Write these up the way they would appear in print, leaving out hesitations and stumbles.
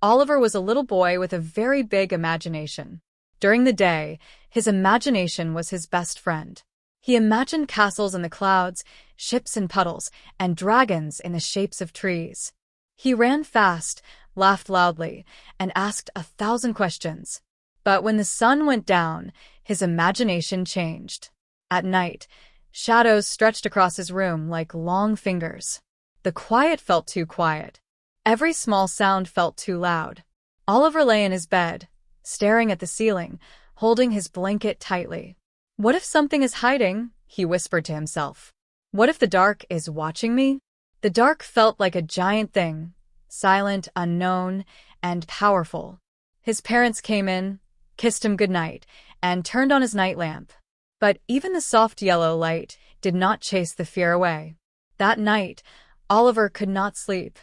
Oliver was a little boy with a very big imagination. During the day, his imagination was his best friend. He imagined castles in the clouds, ships in puddles, and dragons in the shapes of trees. He ran fast, laughed loudly, and asked 1,000 questions. But when the sun went down, his imagination changed. At night, shadows stretched across his room like long fingers. The quiet felt too quiet. Every small sound felt too loud. Oliver lay in his bed, staring at the ceiling, holding his blanket tightly. "What if something is hiding?" he whispered to himself. "What if the dark is watching me?" The dark felt like a giant thing, silent, unknown, and powerful. His parents came in, kissed him goodnight, and turned on his night lamp. But even the soft yellow light did not chase the fear away. That night, Oliver could not sleep.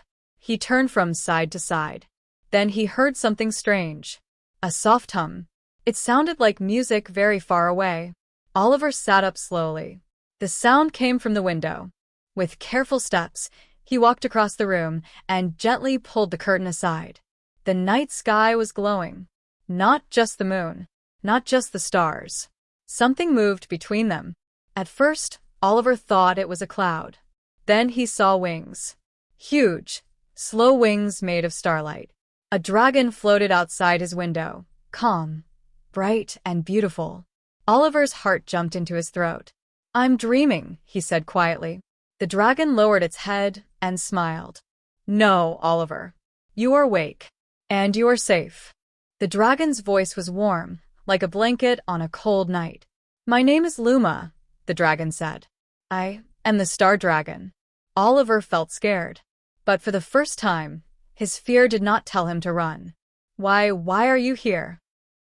He turned from side to side. Then he heard something strange. A soft hum. It sounded like music very far away. Oliver sat up slowly. The sound came from the window. With careful steps, he walked across the room and gently pulled the curtain aside. The night sky was glowing. Not just the moon, not just the stars. Something moved between them. At first, Oliver thought it was a cloud. Then he saw wings. Huge, slow wings made of starlight. A dragon floated outside his window, calm, bright, and beautiful. Oliver's heart jumped into his throat. "I'm dreaming," he said quietly. The dragon lowered its head and smiled. "No, Oliver. You are awake. And you are safe." The dragon's voice was warm, like a blanket on a cold night. "My name is Luma," the dragon said. "I am the star dragon." Oliver felt scared. But for the first time, his fear did not tell him to run. Why are you here?"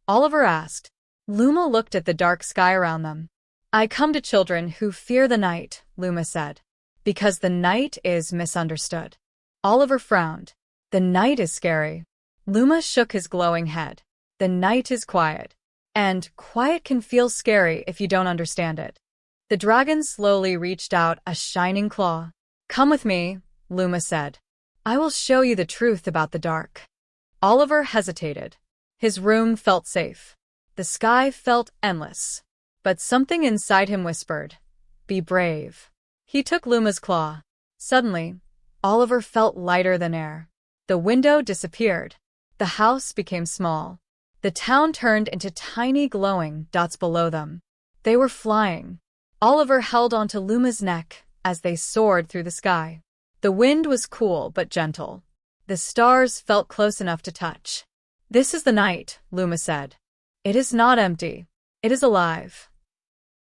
Oliver asked. Luma looked at the dark sky around them. "I come to children who fear the night," Luma said. "Because the night is misunderstood." Oliver frowned. "The night is scary." Luma shook his glowing head. "The night is quiet. And quiet can feel scary if you don't understand it." The dragon slowly reached out a shining claw. "Come with me," Luma said. "I will show you the truth about the dark." Oliver hesitated. His room felt safe. The sky felt endless. But something inside him whispered, "Be brave." He took Luma's claw. Suddenly, Oliver felt lighter than air. The window disappeared. The house became small. The town turned into tiny glowing dots below them. They were flying. Oliver held onto Luma's neck as they soared through the sky. The wind was cool but gentle. The stars felt close enough to touch. "This is the night," Luma said. "It is not empty. It is alive."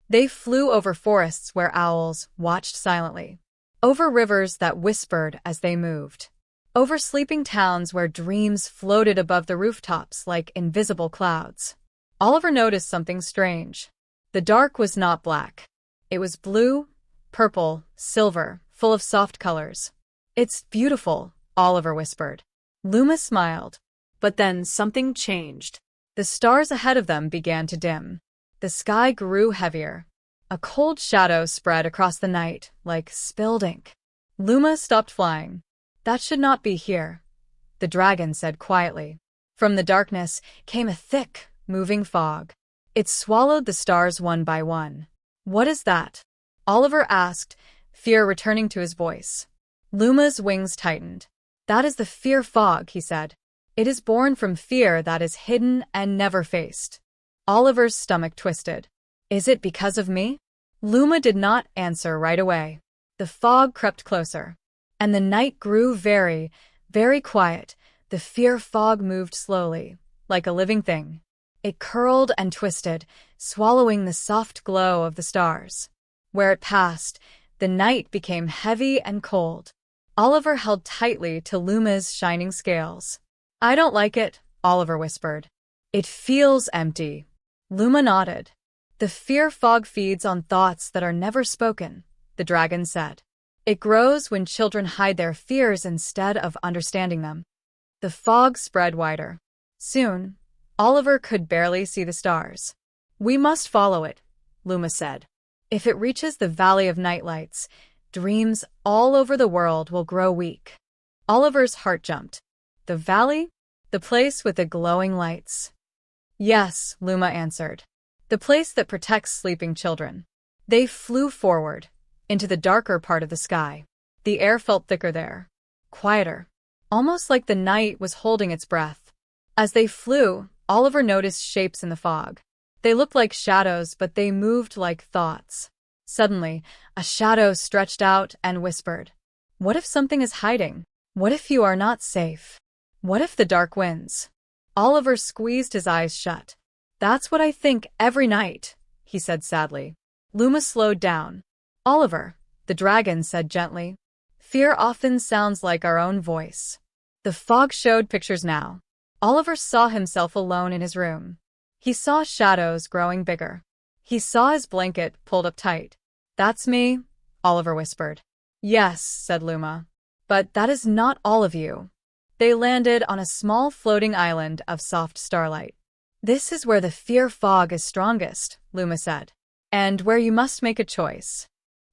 They flew over forests where owls watched silently, over rivers that whispered as they moved, over sleeping towns where dreams floated above the rooftops like invisible clouds. Oliver noticed something strange. The dark was not black. It was blue, purple, silver, full of soft colors. "It's beautiful," Oliver whispered. Luma smiled. But then something changed. The stars ahead of them began to dim. The sky grew heavier. A cold shadow spread across the night, like spilled ink. Luma stopped flying. "That should not be here," the dragon said quietly. From the darkness came a thick, moving fog. It swallowed the stars one by one. "What is that?" Oliver asked, fear returning to his voice. Luma's wings tightened. "That is the fear fog," he said. "It is born from fear that is hidden and never faced." Oliver's stomach twisted. "Is it because of me?" Luma did not answer right away. The fog crept closer. And the night grew very, very quiet. The fear fog moved slowly, like a living thing. It curled and twisted, swallowing the soft glow of the stars. Where it passed, the night became heavy and cold. Oliver held tightly to Luma's shining scales. "I don't like it," Oliver whispered. "It feels empty." Luma nodded. "The fear fog feeds on thoughts that are never spoken," the dragon said. "It grows when children hide their fears instead of understanding them." The fog spread wider. Soon, Oliver could barely see the stars. "We must follow it," Luma said. "If it reaches the Valley of Nightlights, dreams all over the world will grow weak." Oliver's heart jumped. The valley? The place with the glowing lights. Yes, Luma answered. The place that protects sleeping children. They flew forward, into the darker part of the sky. The air felt thicker there, quieter, almost like the night was holding its breath. As they flew, Oliver noticed shapes in the fog. They looked like shadows, but they moved like thoughts. Suddenly, a shadow stretched out and whispered, "What if something is hiding? What if you are not safe? What if the dark wins?" Oliver squeezed his eyes shut. "That's what I think every night," he said sadly. Luma slowed down. "Oliver," the dragon said gently, "fear often sounds like our own voice." The fog showed pictures now. Oliver saw himself alone in his room. He saw shadows growing bigger. He saw his blanket pulled up tight. "That's me," Oliver whispered. "Yes," said Luma. "But that is not all of you." They landed on a small floating island of soft starlight. "This is where the fear fog is strongest," Luma said, "and where you must make a choice."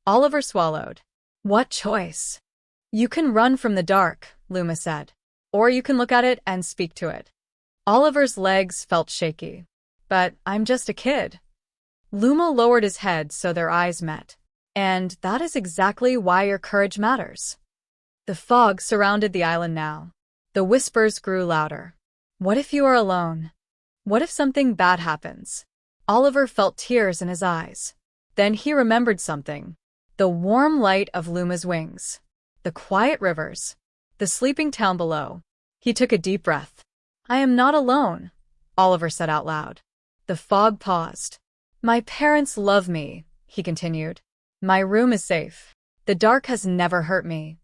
Oliver swallowed. "What choice?" "You can run from the dark," Luma said, "or you can look at it and speak to it." Oliver's legs felt shaky. "But I'm just a kid." Luma lowered his head so their eyes met. "And that is exactly why your courage matters." The fog surrounded the island now. The whispers grew louder. "What if you are alone? What if something bad happens?" Oliver felt tears in his eyes. Then he remembered something. The warm light of Luma's wings. The quiet rivers. The sleeping town below. He took a deep breath. "I am not alone," Oliver said out loud. The fog paused. "My parents love me," he continued. "My room is safe. The dark has never hurt me."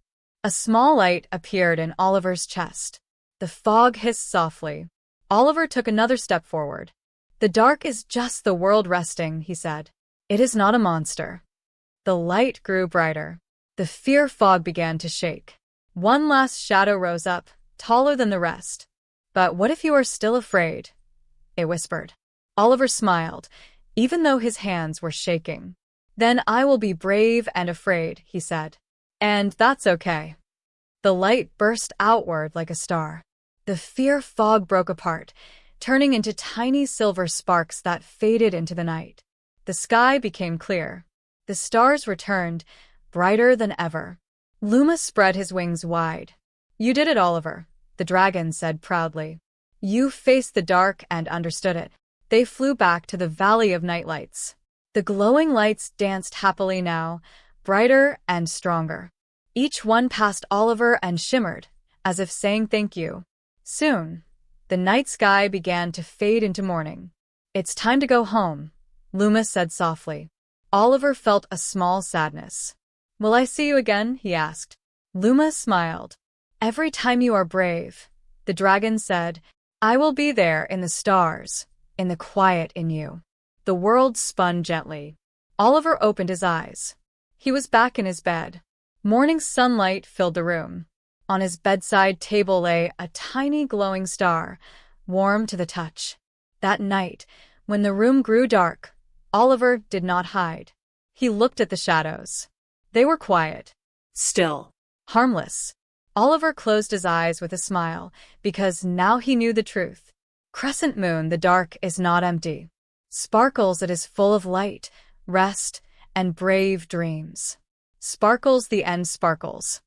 A small light appeared in Oliver's chest. The fog hissed softly. Oliver took another step forward. "The dark is just the world resting," he said. "It is not a monster." The light grew brighter. The fear fog began to shake. One last shadow rose up, taller than the rest. "But what if you are still afraid?" it whispered. Oliver smiled, even though his hands were shaking. "Then I will be brave and afraid," he said. "And that's okay." The light burst outward like a star. The fear fog broke apart, turning into tiny silver sparks that faded into the night. The sky became clear. The stars returned, brighter than ever. Luma spread his wings wide. "You did it, Oliver," the dragon said proudly. "You faced the dark and understood it." They flew back to the Valley of Nightlights. The glowing lights danced happily now, brighter and stronger. Each one passed Oliver and shimmered, as if saying thank you. Soon, the night sky began to fade into morning. "It's time to go home," Luma said softly. Oliver felt a small sadness. "Will I see you again?" he asked. Luma smiled. "Every time you are brave," the dragon said, "I will be there in the stars, in the quiet in you." The world spun gently. Oliver opened his eyes. He was back in his bed. Morning sunlight filled the room. On his bedside table lay a tiny glowing star, warm to the touch. That night, when the room grew dark, Oliver did not hide. He looked at the shadows. They were quiet, still, harmless. Oliver closed his eyes with a smile, because now he knew the truth. Crescent moon, the dark is not empty. Sparkles, it is full of light, rest, and brave dreams. Sparkles, the end sparkles.